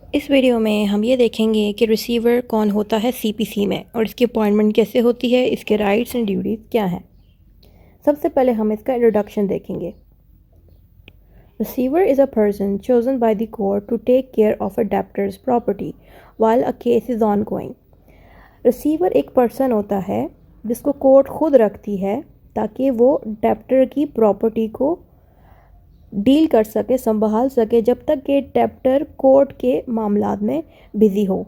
इस वीडियो में हम ये देखेंगे कि रिसीवर कौन होता है सीपीसी में और इसकी अपॉइंटमेंट कैसे होती है, इसके राइट्स एंड ड्यूटीज़ क्या हैं। सबसे पहले हम इसका इंट्रोडक्शन देखेंगे। Receiver is a person chosen by the court to take care of a debtor's property while a case is ongoing. Receiver एक पर्सन होता है जिसको कोर्ट खुद रखती है ताकि वो डेप्टर की प्रॉपर्टी को डील कर सके, संभाल सके जब तक कि डेप्टर कोर्ट के मामलात में बिजी हो।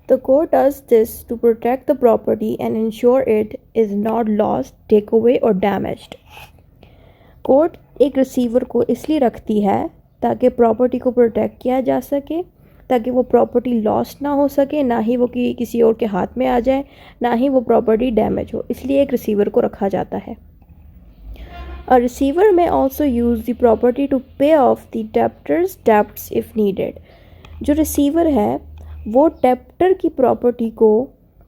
The court does this to protect the property and ensure it is not lost, taken away or damaged. Court एक रिसीवर को इसलिए रखती है ताकि प्रॉपर्टी को प्रोटेक्ट किया जा सके, ताकि वो प्रॉपर्टी लॉस्ट ना हो सके, ना ही वो किसी और के हाथ में आ जाए, ना ही वो प्रॉपर्टी डैमेज हो। इसलिए एक रिसीवर को रखा जाता है। A receiver may also use the property to pay off the debtor's debts if needed. जो रिसीवर है वो डेप्टर की प्रॉपर्टी को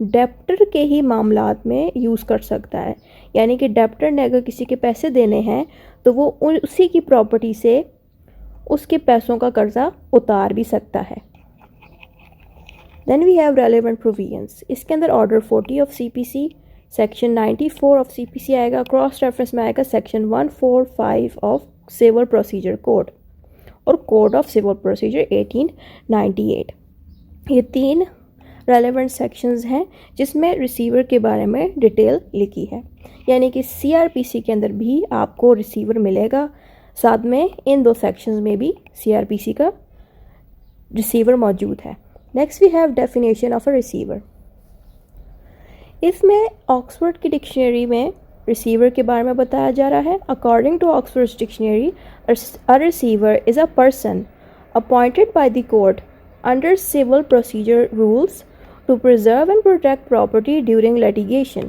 डेप्टर के ही मामलात में यूज़ कर सकता है। यानी कि डेप्टर ने अगर किसी के पैसे देने हैं तो वो उसी की प्रॉपर्टी से उसके पैसों का कर्जा उतार भी सकता है। Then we have relevant provisions. इसके अंदर order 40 of CPC, section 94 of CPC आएगा, क्रॉस रेफरेंस में आएगा section 145 of civil procedure code और कोड ऑफ सिविल प्रोसीजर 1898। ये 3 रेलेवेंट सेक्शंस हैं जिसमें रिसीवर के बारे में डिटेल लिखी है। यानी कि CRPC के अंदर भी आपको रिसीवर मिलेगा, साथ में इन 2 सेक्शंस में भी CRPC का रिसीवर मौजूद है। Next we have definition of a receiver. इसमें ऑक्सफोर्ड की डिक्शनरी में रिसीवर के बारे में बताया जा रहा है। According to Oxford dictionary, a receiver is a person appointed by the court under civil procedure rules to preserve and protect property during litigation।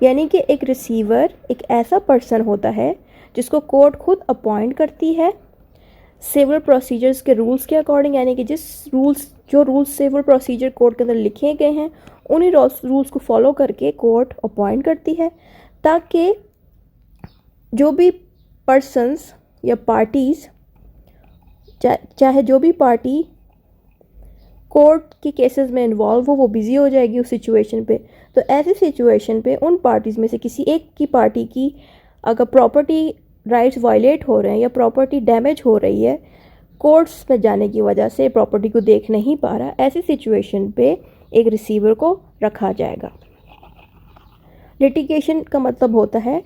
यानी कि एक रिसीवर एक ऐसा पर्सन होता है जिसको कोर्ट खुद अपॉइंट करती है सिविल प्रोसीजर्स के रूल्स के अकॉर्डिंग। यानी कि जो रूल्स सिविल प्रोसीजर कोर्ट के अंदर लिखे गए हैं उन्हीं रूल्स को फॉलो करके कोर्ट अपॉइंट करती है ताकि जो भी पर्सन्स या पार्टीज़, चाहे जो भी पार्टी कोर्ट के केसेस में इन्वॉल्व हो, वो बिज़ी हो जाएगी उस सिचुएशन पे। तो ऐसी सिचुएशन पे उन पार्टीज़ में से किसी एक की पार्टी की अगर प्रॉपर्टी राइट्स वायलेट हो रहे हैं या प्रॉपर्टी डैमेज हो रही है, कोर्ट्स में जाने की वजह से प्रॉपर्टी को देख नहीं पा रहा, ऐसी सिचुएशन पे एक रिसीवर को रखा जाएगा। लिटिगेशन का मतलब होता है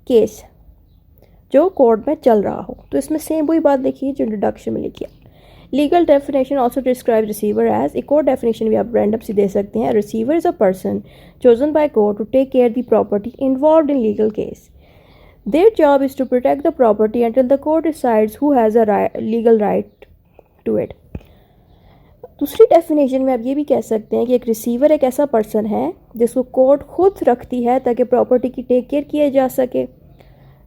केस जो कोर्ट में चल रहा हो। तो इसमें सेम वही बात देखिए जो इंट्रोडक्शन में लिखी है। Legal definition also describe receiver as, एक और डेफिनेशन भी आप रैंडम से दे सकते हैं। Receiver is a person chosen by court to take care the property involved in legal case. Their job is to protect the property until the court decides who has a legal right to it. दूसरी definition में आप ये भी कह सकते हैं कि एक रिसीवर एक ऐसा पर्सन है जिसको कोर्ट खुद रखती है ताकि प्रॉपर्टी की टेक केयर किया जा सके।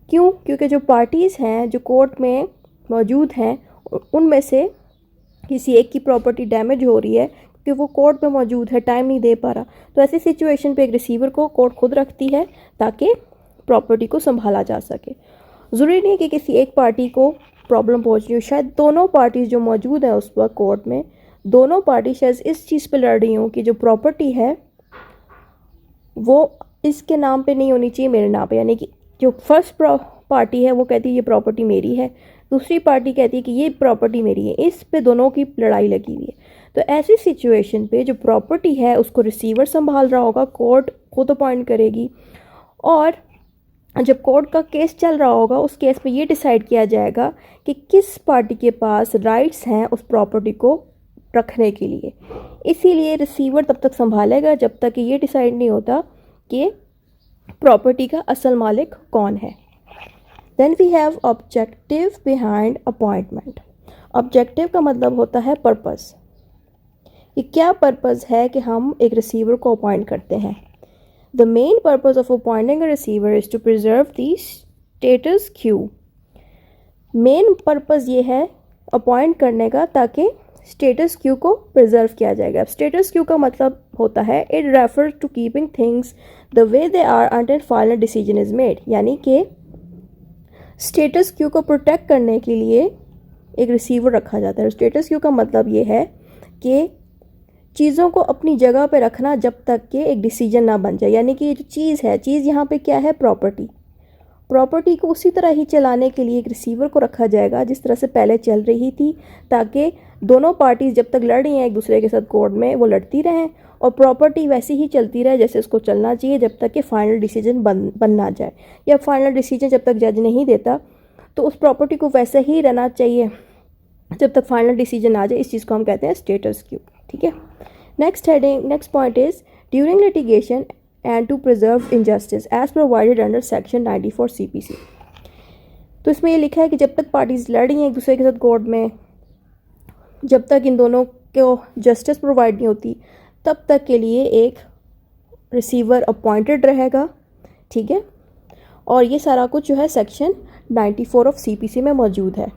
क्यों? क्योंकि जो पार्टीज़ हैं जो कोर्ट में मौजूद हैं उनमें से किसी एक की प्रॉपर्टी डैमेज हो रही है क्योंकि वो कोर्ट में मौजूद है, टाइम नहीं दे पा रहा, तो ऐसी सिचुएशन पे एक रिसीवर को कोर्ट खुद रखती है ताकि प्रॉपर्टी को संभाला जा सके। ज़रूरी नहीं कि किसी एक पार्टी को प्रॉब्लम पहुंच रही हो, शायद दोनों पार्टीज़ जो मौजूद हैं उस वक्त कोर्ट में, दोनों पार्टी शायद इस चीज़ पे लड़ रही हों कि जो प्रॉपर्टी है वो इसके नाम पे नहीं होनी चाहिए, मेरे नाम पे। यानी कि जो फर्स्ट पार्टी है वो कहती है ये प्रॉपर्टी मेरी है, दूसरी पार्टी कहती है कि ये प्रॉपर्टी मेरी है, इस पे दोनों की लड़ाई लगी हुई है। तो ऐसी सिचुएशन पे जो प्रॉपर्टी है उसको रिसीवर संभाल रहा होगा, कोर्ट खुद अपॉइंट करेगी और जब कोर्ट का केस चल रहा होगा उस केस में ये डिसाइड किया जाएगा कि किस पार्टी के पास राइट्स हैं उस प्रॉपर्टी को रखने के लिए। इसीलिए रिसीवर तब तक संभालेगा जब तक कि ये डिसाइड नहीं होता कि प्रॉपर्टी का असल मालिक कौन है। Then we have objective behind appointment. Objective का मतलब होता है पर्पस, कि क्या पर्पस है कि हम एक रिसीवर को अपॉइंट करते हैं। The main purpose of appointing a receiver is to preserve the status quo. Main purpose ये है अपॉइंट करने का ताकि स्टेटस क्यू को प्रिजर्व किया जाएगा। स्टेटस क्यू का मतलब होता है it refers to keeping things the way they are until final decision is made. यानी कि स्टेटस क्यू को प्रोटेक्ट करने के लिए एक रिसीवर रखा जाता है। स्टेटस क्यू का मतलब ये है कि चीज़ों को अपनी जगह पे रखना जब तक कि एक डिसीजन ना बन जाए। यानी कि ये जो चीज़ है, चीज़ यहाँ पे क्या है, प्रॉपर्टी। प्रॉपर्टी को उसी तरह ही चलाने के लिए एक रिसीवर को रखा जाएगा जिस तरह से पहले चल रही थी, ताकि दोनों पार्टीज जब तक लड़ रही हैं एक दूसरे के साथ कोर्ट में, वो लड़ती रहें और प्रॉपर्टी वैसी ही चलती रहे जैसे उसको चलना चाहिए, जब तक कि फाइनल डिसीजन बन ना जाए। या फाइनल डिसीजन जब तक जज नहीं देता तो उस प्रॉपर्टी को वैसे ही रहना चाहिए जब तक फाइनल डिसीजन आ जाए। इस चीज़ को हम कहते हैं स्टेटस क्यू। ठीक है। Next point is during litigation and to preserve injustice as provided under section 94 CPC। तो इसमें ये लिखा है कि जब तक पार्टीज लड़ रही हैं एक दूसरे के साथ कोर्ट में, जब तक इन दोनों को जस्टिस प्रोवाइड नहीं होती, तब तक के लिए एक रिसीवर अपॉइंटेड रहेगा। ठीक है। और ये सारा कुछ जो है सेक्शन 94 ऑफ CPC में मौजूद है।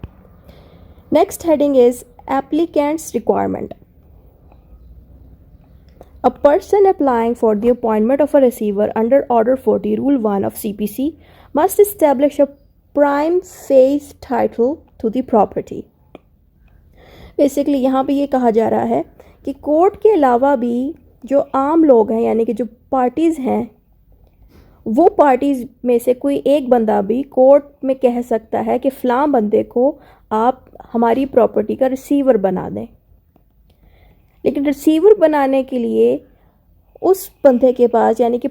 Next heading is applicants requirement. A person applying for the appointment of a receiver under Order 40 Rule 1 of CPC must establish a prime facie title to the property। Basically यहाँ पे ये कहा जा रहा है कि कोर्ट के अलावा भी जो आम लोग हैं, यानी कि जो पार्टीज़ हैं, वो पार्टीज़ में से कोई एक बंदा भी कोर्ट में कह सकता है कि फ़लाँ बंदे को आप हमारी प्रॉपर्टी का रिसीवर बना दें। लेकिन रिसीवर बनाने के लिए उस बंदे के पास, यानी कि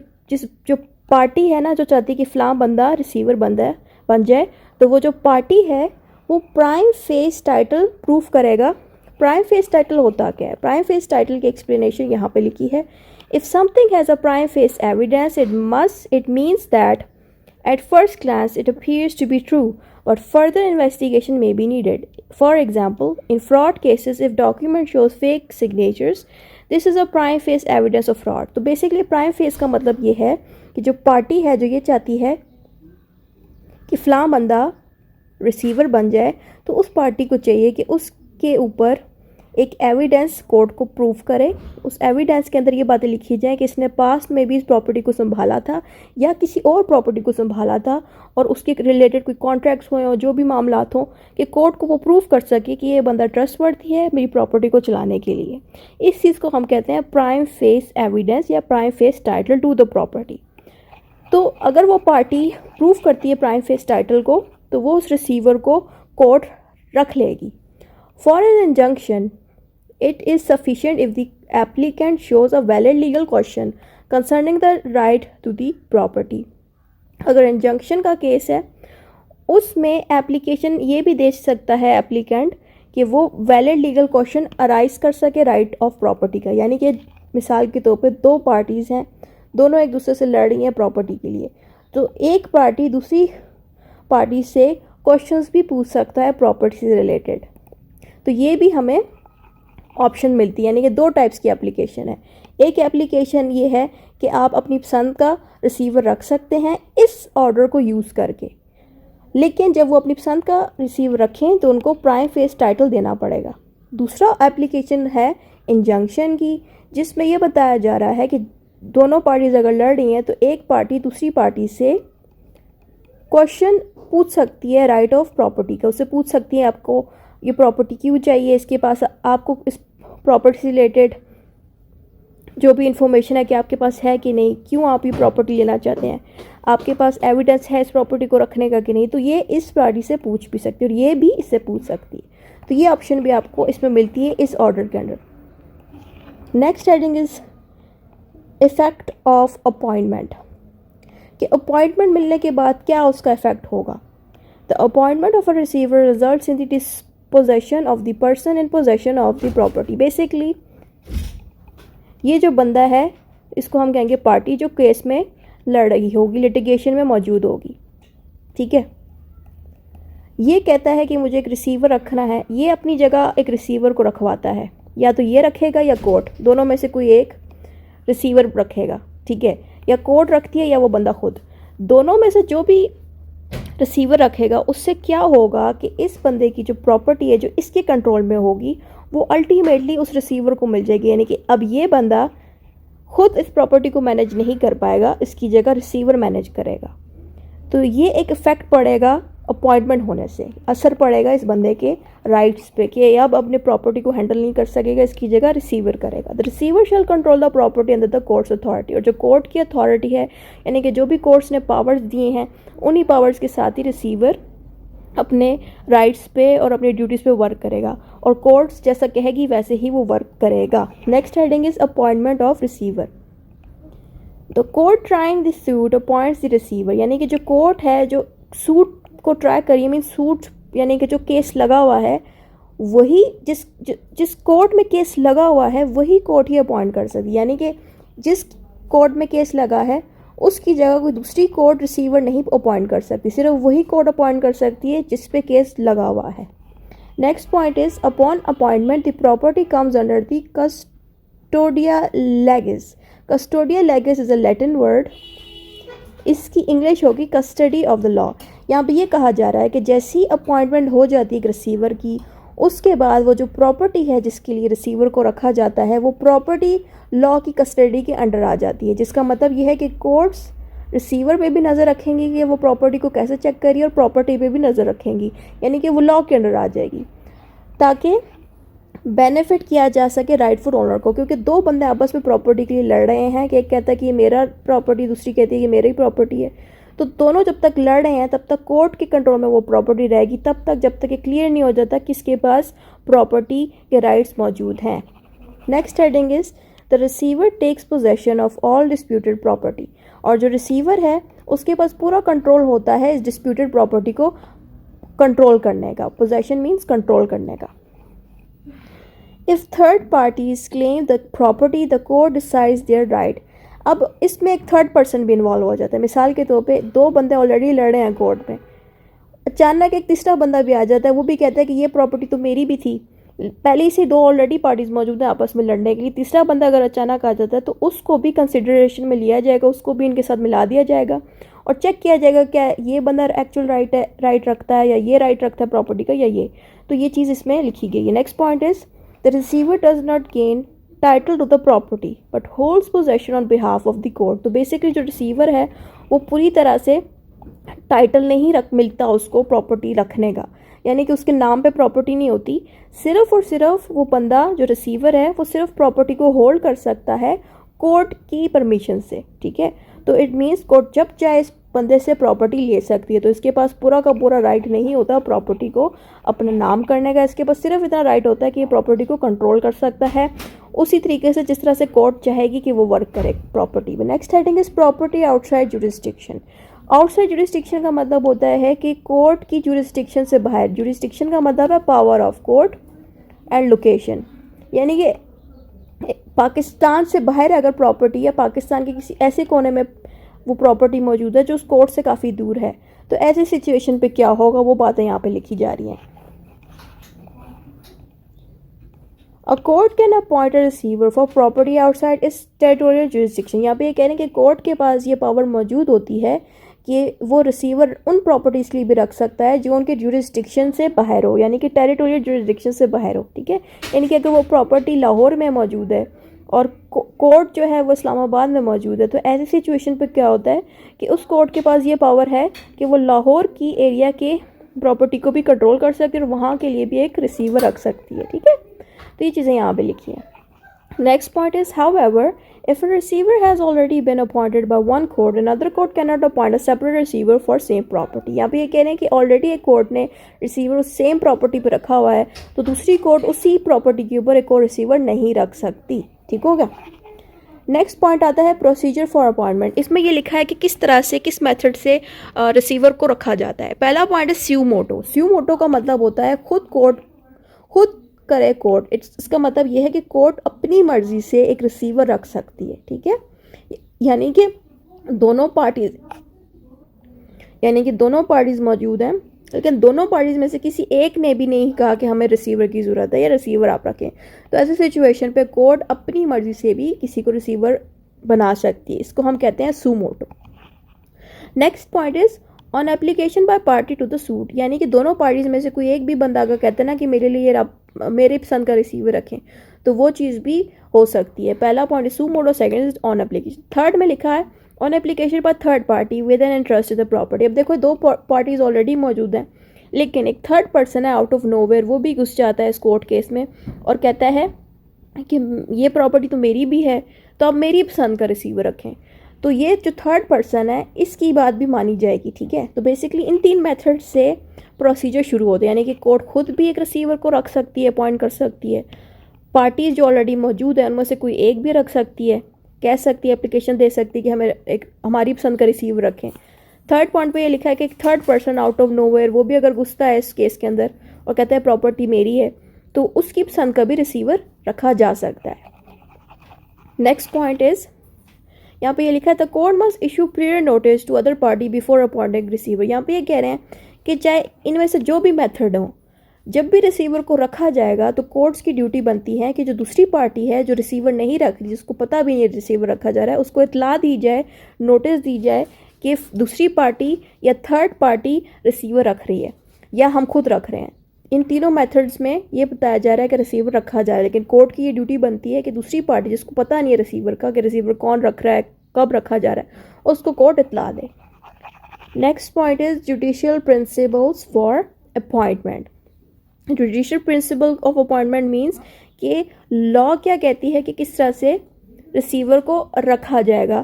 जो पार्टी है ना, जो चाहती है कि फ़लाँ बंदा रिसीवर बन जाए, तो वो जो पार्टी है वो प्राइम फेस टाइटल प्रूफ करेगा। प्राइम फेस टाइटल होता क्या है? प्राइम फेस टाइटल की एक्सप्लेनेशन यहाँ पे लिखी है। If something has a prime facie evidence it means that at first glance it appears to be true, but further investigation may be needed. For example, in fraud cases, if document shows fake signatures, this is a prime facie evidence of fraud। तो basically prima facie का मतलब ये है कि जो party है जो ये चाहती है कि फ़लाँ बंदा रिसीवर बन जाए, तो उस पार्टी को चाहिए कि उसके ऊपर एक एविडेंस कोर्ट को प्रूव करे। उस एविडेंस के अंदर ये बातें लिखी जाएं कि इसने पास्ट में भी इस प्रॉपर्टी को संभाला था या किसी और प्रॉपर्टी को संभाला था, और उसके रिलेटेड कोई कॉन्ट्रैक्ट्स हुए हों, जो भी मामलात हों, कि कोर्ट को वो प्रूव कर सके कि ये बंदा ट्रस्टवर्थी है मेरी प्रॉपर्टी को चलाने के लिए। इस चीज़ को हम कहते हैं प्राइम फेस एविडेंस या prima facie title to the property. तो अगर वो पार्टी प्रूव करती है प्राइम फेस टाइटल को, तो वो उस रिसीवर को कोर्ट रख लेगी। For an injunction it is sufficient if the applicant shows a valid legal question concerning the right to the property। अगर इंजंक्शन का केस है, उसमें एप्लीकेशन ये भी दे सकता है एप्लीकेंट कि वो वैलिड लीगल क्वेश्चन अराइज कर सके राइट ऑफ प्रॉपर्टी का। यानी कि मिसाल के तौर पे दो पार्टीज़ हैं, दोनों एक दूसरे से लड़ रही हैं प्रॉपर्टी के लिए, तो एक पार्टी दूसरी पार्टी से क्वेश्चंस भी पूछ सकता है प्रॉपर्टी से रिलेटेड। तो ये भी हमें ऑप्शन मिलती है। यानी कि दो टाइप्स की एप्लीकेशन है। एक एप्लीकेशन ये है कि आप अपनी पसंद का रिसीवर रख सकते हैं इस ऑर्डर को यूज़ करके, लेकिन जब वो अपनी पसंद का रिसीवर रखें तो उनको प्राइम फेस टाइटल देना पड़ेगा। दूसरा एप्लीकेशन है इंजंक्शन की, जिसमें यह बताया जा रहा है कि दोनों पार्टीज अगर लड़ रही हैं तो एक पार्टी दूसरी पार्टी से क्वेश्चन पूछ सकती है राइट ऑफ प्रॉपर्टी का। उससे पूछ सकती है आपको ये प्रॉपर्टी क्यों चाहिए, इसके पास आपको इस प्रॉपर्टी से रिलेटेड जो भी इंफॉर्मेशन है कि आपके पास है कि नहीं, क्यों आप ये प्रॉपर्टी लेना चाहते हैं, आपके पास एविडेंस है इस प्रॉपर्टी को रखने का कि नहीं, तो ये इस पार्टी से पूछ भी सकती है और ये भी इससे पूछ सकती है। तो ये ऑप्शन भी आपको इसमें मिलती है इस ऑर्डर के अंदर। Next heading is effect of appointment, कि अपॉइंटमेंट मिलने के बाद क्या उसका इफेक्ट होगा। The appointment of a receiver results in the disposition of the person in possession of the property. Basically ये जो बंदा है इसको हम कहेंगे पार्टी, जो केस में लड़ रही होगी, लिटिगेशन में मौजूद होगी। ठीक है, ये कहता है कि मुझे एक रिसीवर रखना है, ये अपनी जगह एक रिसीवर को रखवाता है, या तो ये रखेगा या कोर्ट, दोनों में से कोई एक रिसीवर रखेगा। ठीक है, या कोर्ट रखती है या वो बंदा खुद, दोनों में से जो भी रिसीवर रखेगा उससे क्या होगा कि इस बंदे की जो प्रॉपर्टी है जो इसके कंट्रोल में होगी वो अल्टीमेटली उस रिसीवर को मिल जाएगी। यानी कि अब ये बंदा खुद इस प्रॉपर्टी को मैनेज नहीं कर पाएगा, इसकी जगह रिसीवर मैनेज करेगा। तो ये एक इफ़ेक्ट पड़ेगा अपॉइंटमेंट होने से, असर पड़ेगा इस बंदे के राइट्स पे कि अब अपने प्रॉपर्टी को हैंडल नहीं कर सकेगा, इसकी जगह रिसीवर करेगा। The receiver shall control the property under the court's authority, और जो कोर्ट की अथॉरिटी है यानी कि जो भी कोर्ट्स ने पावर्स दिए हैं उन्हीं पावर्स के साथ ही रिसीवर अपने राइट्स पे और अपनी ड्यूटीज़ पे वर्क करेगा, और कोर्ट्स जैसा कहेगी वैसे ही वो वर्क करेगा। Next heading is appointment of receiver. The court trying the suit appoints the receiver, यानी कि जो कोर्ट है जो सूट को ट्राई करिए मीन सूट यानी कि जो केस लगा हुआ है वही जिस कोर्ट में केस लगा हुआ है वही कोर्ट ही अपॉइंट कर सकती है, यानी कि जिस कोर्ट में केस लगा है उसकी जगह कोई दूसरी कोर्ट रिसीवर नहीं अपॉइंट कर सकती, सिर्फ वही कोर्ट अपॉइंट कर सकती है जिस पे केस लगा हुआ है। Next point is upon appointment the property comes under the custodia legis. Custodia legis is a Latin word, इसकी इंग्लिश होगी कस्टडी ऑफ द लॉ। यहाँ पे ये कहा जा रहा है कि जैसी अपॉइंटमेंट हो जाती है एक रिसीवर की, उसके बाद वो जो प्रॉपर्टी है जिसके लिए रिसीवर को रखा जाता है वो प्रॉपर्टी लॉ की कस्टडी के अंडर आ जाती है, जिसका मतलब ये है कि कोर्ट्स रिसीवर पे भी नज़र रखेंगी कि वो प्रॉपर्टी को कैसे चेक करी और प्रॉपर्टी पे भी नज़र रखेंगी, यानी कि वो लॉ के अंडर आ जाएगी ताकि बेनिफिट किया जा सके राइटफुल ओनर को। क्योंकि दो बंदे आपस में प्रॉपर्टी के लिए लड़ रहे हैं कि एक कहता है कि ये मेरा प्रॉपर्टी, दूसरी कहती है कि मेरी प्रॉपर्टी है, तो दोनों जब तक लड़ रहे हैं तब तक कोर्ट के कंट्रोल में वो प्रॉपर्टी रहेगी, तब तक जब तक ये क्लियर नहीं हो जाता किसके पास प्रॉपर्टी के राइट्स मौजूद हैं। Next heading is the receiver takes possession of all disputed property, और जो रिसीवर है उसके पास पूरा कंट्रोल होता है इस डिस्प्यूटेड प्रॉपर्टी को कंट्रोल करने का। पोजेशन मीन्स कंट्रोल करने का। If third parties claim the property the court decides their right. अब इसमें एक थर्ड पर्सन भी इन्वॉल्व हो जाता है। मिसाल के तौर पे दो बंदे ऑलरेडी लड़ रहे हैं कोर्ट में, अचानक एक तीसरा बंदा भी आ जाता है, वो भी कहता है कि ये प्रॉपर्टी तो मेरी भी थी, पहले से दो ऑलरेडी पार्टीज मौजूद हैं आपस में लड़ने के लिए, तीसरा बंदा अगर अचानक आ जाता है तो उसको भी कंसिडरेशन में लिया जाएगा, उसको भी इनके साथ मिला दिया जाएगा और चेक किया जाएगा क्या ये बंदा एक्चुअल राइट रखता है या ये राइट रखता है प्रॉपर्टी का या ये, तो ये चीज़ इसमें लिखी गई है। Next point is the receiver does not gain title to the property but holds possession on behalf of the court. तो बेसिकली जो रिसीवर है वो पूरी तरह से टाइटल नहीं मिलता उसको प्रॉपर्टी रखने का, यानी कि उसके नाम पे प्रॉपर्टी नहीं होती, सिर्फ और सिर्फ वो बंदा जो रिसीवर है वो सिर्फ प्रॉपर्टी को होल्ड कर सकता है कोर्ट की परमिशन से, ठीक है। तो इट मीन्स कोर्ट जब चाहे इस बंदे से प्रॉपर्टी ले सकती है, तो इसके पास पूरा का पूरा राइट नहीं होता प्रॉपर्टी को अपना नाम करने का, इसके पास सिर्फ इतना राइट होता है कि ये प्रॉपर्टी को कंट्रोल कर सकता है उसी तरीके से जिस तरह से कोर्ट चाहेगी कि वो वर्क करे प्रॉपर्टी में। Next heading is property outside jurisdiction. Outside jurisdiction का मतलब होता है कि कोर्ट की जुरिस्डिक्शन से बाहर। जुरिस्डिक्शन का मतलब है power of court and location, यानी कि पाकिस्तान से बाहर अगर प्रॉपर्टी या पाकिस्तान के किसी ऐसे कोने में वो प्रॉपर्टी मौजूद है जो उस कोर्ट से काफ़ी दूर है, तो ऐसी सिचुएशन पे क्या होगा वो बातें यहाँ पे लिखी जा रही हैं। A court can appoint a receiver for property outside इस टेरिटोरियल जुरिस्डिक्शन। यहाँ पे ये कह रहे हैं कि कोर्ट के पास ये पावर मौजूद होती है कि वो रिसीवर उन प्रॉपर्टीज़ के लिए भी रख सकता है जो उनके जुरिस्डिक्शन से बाहर हो, यानी कि टेरिटोरियल जुरिस्डिक्शन से बाहर हो, ठीक है। यानी कि अगर वो प्रॉपर्टी लाहौर में मौजूद है और कोर्ट जो है वो इस्लामाबाद में मौजूद है, तो ऐसी सिचुएशन पे क्या होता है कि उस कोर्ट के पास ये पावर है कि वो लाहौर की एरिया के प्रॉपर्टी को भी कंट्रोल कर सकती है और वहाँ के लिए भी एक रिसीवर रख सकती है, ठीक है। तो ये चीज़ें यहाँ पे लिखी हैं। Next point is however if a receiver has already been appointed by one court another court can not appoint a separate receiver for same property. यहाँ पे ये कह रहे हैं कि ऑलरेडी एक कोर्ट ने रिसीवर उस सेम प्रॉपर्टी पर रखा हुआ है तो दूसरी कोर्ट उसी प्रॉपर्टी के ऊपर एक और रिसीवर नहीं रख सकती, ठीक हो गया। नेक्स्ट पॉइंट आता है प्रोसीजर फॉर अपॉइंटमेंट। इसमें ये लिखा है कि किस तरह से किस मेथड से रिसीवर को रखा जाता है। पहला पॉइंट है स्यू मोटो। स्यू मोटो का मतलब होता है खुद करे कोर्ट। इसका मतलब ये है कि कोर्ट अपनी मर्जी से एक रिसीवर रख सकती है, ठीक है। यानी कि दोनों पार्टीज मौजूद हैं, लेकिन दोनों पार्टीज में से किसी एक ने भी नहीं कहा कि हमें रिसीवर की ज़रूरत है या रिसीवर आप रखें, तो ऐसी सिचुएशन पे कोर्ट अपनी मर्जी से भी किसी को रिसीवर बना सकती है। इसको हम कहते हैं suo motu. Next point is on application by party to the suit, यानी कि दोनों पार्टीज में से कोई एक भी बंदा अगर कहते हैं ना कि मेरे लिए मेरे पसंद का रिसीवर रखें, तो वो चीज़ भी हो सकती है। पहला point suo motu, second is on application. Third में लिखा है on application by third party with an interest in the property. अब देखो दो पार्टीज ऑलरेडी मौजूद हैं, लेकिन एक थर्ड पर्सन है आउट ऑफ नोवेयर, वो भी घुस जाता है इस कोर्ट केस में और कहता है कि ये प्रॉपर्टी तो मेरी भी है, तो आप मेरी पसंद का रिसीवर रखें। तो ये जो थर्ड पर्सन है इसकी बात भी मानी जाएगी, ठीक है। तो बेसिकली इन 3 मेथड से प्रोसीजर शुरू होते हैं, यानी कि कोर्ट खुद भी एक रिसीवर को रख सकती है, अपॉइंट कर सकती है, पार्टीज जो ऑलरेडी मौजूद है उनमें से कोई एक भी रख सकती है, कह सकती है, एप्लीकेशन दे सकती है कि हमें एक हमारी पसंद का रिसीवर रखें। थर्ड पॉइंट पे ये लिखा है कि एक third person out of nowhere वो भी अगर घुसता है इस केस के अंदर और कहता है प्रॉपर्टी मेरी है, तो उसकी पसंद का भी रिसीवर रखा जा सकता है। नेक्स्ट पॉइंट इज, यहाँ पे ये लिखा है the court must issue prior notice to other party before appointing receiver. यहाँ पे ये कह रहे हैं कि चाहे इनमें से जो भी मेथड हो, जब भी रिसीवर को रखा जाएगा तो कोर्ट्स की ड्यूटी बनती है कि जो दूसरी पार्टी है जो रिसीवर नहीं रख रही, जिसको पता भी नहीं रिसीवर रखा जा रहा है, उसको इतला दी जाए, नोटिस दी जाए कि दूसरी पार्टी या थर्ड पार्टी रिसीवर रख रही है या हम खुद रख रहे हैं। इन तीनों मेथड्स में ये बताया जा रहा है कि रिसीवर रखा जा रहा है, लेकिन कोर्ट की ये ड्यूटी बनती है कि दूसरी पार्टी जिसको पता नहीं है रिसीवर का कि रिसीवर कौन रख रहा है, कब रखा जा रहा है, उसको कोर्ट इतला दे। Next point is judicial principles for appointment. Judicial principle of appointment means कि लॉ क्या कहती है कि किस तरह से रिसीवर को रखा जाएगा,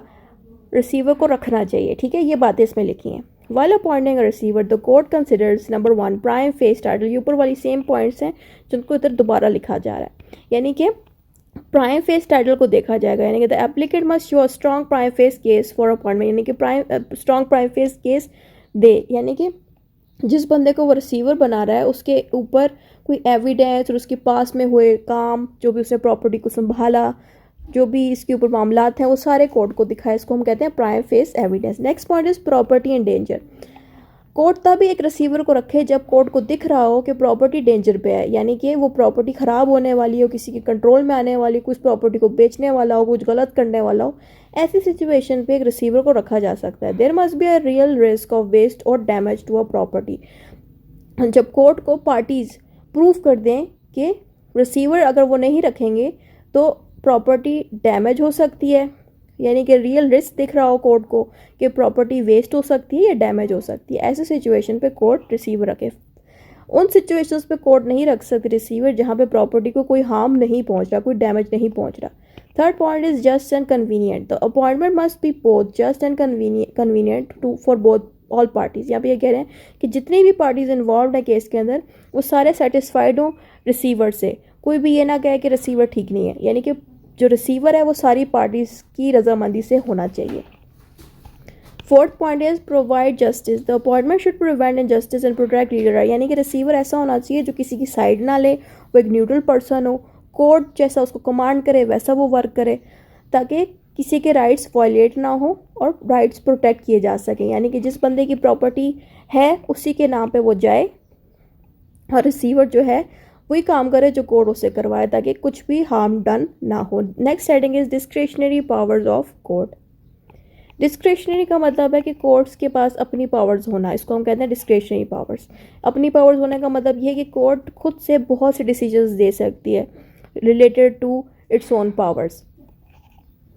रिसीवर को रखना चाहिए, ठीक है। ये बातें इसमें लिखी हैं। While appointing a receiver, the court considers number 1 prime facie title। ये ऊपर वाली सेम पॉइंट्स हैं जिनको इधर दोबारा लिखा जा रहा है, यानी कि प्राइम फेस टाइटल को देखा जाएगा, यानी कि the applicant must show a strong prima facie case for appointment, यानी कि स्ट्रॉन्ग प्राइम फेस केस दे, यानी कि जिस बंदे को वो रिसीवर बना रहा है उसके ऊपर कोई एविडेंस और उसके पास में हुए काम, जो भी उसने प्रॉपर्टी को संभाला, जो भी इसके ऊपर मामलात हैं, वो सारे कोर्ट को दिखाए, इसको हम कहते हैं prima facie evidence. Next point is property in danger. Court तभी एक रिसीवर को रखे जब कोर्ट को दिख रहा हो कि प्रॉपर्टी डेंजर पे है, यानी कि वो प्रॉपर्टी ख़राब होने वाली हो, किसी के कंट्रोल में आने वाली, कुछ प्रॉपर्टी को बेचने वाला हो, कुछ गलत करने वाला हो, ऐसी सिचुएशन पे एक रिसीवर को रखा जा सकता है। There must be a real risk of waste और डैमेज टू अ प्रॉपर्टी। जब कोर्ट को पार्टीज प्रूव कर दें कि रिसीवर अगर वो नहीं रखेंगे तो प्रॉपर्टी डैमेज हो सकती है, यानी कि रियल रिस्क दिख रहा हो कोर्ट को कि प्रॉपर्टी वेस्ट हो सकती है या डैमेज हो सकती है, ऐसे सिचुएशन पे कोर्ट रिसीवर रखे। उन सिचुएशंस पे कोर्ट नहीं रख सकती रिसीवर जहाँ पे प्रॉपर्टी को कोई हार्म नहीं पहुँच रहा, कोई डैमेज नहीं पहुँच रहा। Third point is just and convenient. The appointment must be both just and convenient to for both all parties. यहाँ पे ये कह रहे हैं कि जितनी भी पार्टीज इन्वॉल्व है केस के अंदर वो सारे सेटिस्फाइड हों रिसीवर से, कोई भी ये ना कहे कि रिसीवर ठीक नहीं है, यानी कि जो रिसीवर है वो सारी पार्टीज की रजामंदी से होना चाहिए। Fourth point is provide justice. The appointment should prevent injustice and protect legal right, यानी कि रिसीवर ऐसा होना चाहिए जो किसी की साइड ना ले, वो एक न्यूट्रल पर्सन हो, कोर्ट जैसा उसको कमांड करे वैसा वो वर्क करे, ताकि किसी के राइट्स वायलेट ना हो और राइट्स प्रोटेक्ट किए जा सकें, यानी कि जिस बंदे की प्रॉपर्टी है उसी के नाम पे वो जाए और रिसीवर जो है वही काम करे जो कोर्ट उससे करवाए, ताकि कुछ भी हार्म डन ना हो। Next heading is discretionary powers of court. Discretionary का मतलब है कि कोर्ट्स के पास अपनी पावर्स होना, इसको हम कहते हैं डिस्क्रिशनरी पावर्स। अपनी पावर्स होने का मतलब ये है कि कोर्ट खुद से बहुत से डिसीजंस दे सकती है related to its own powers.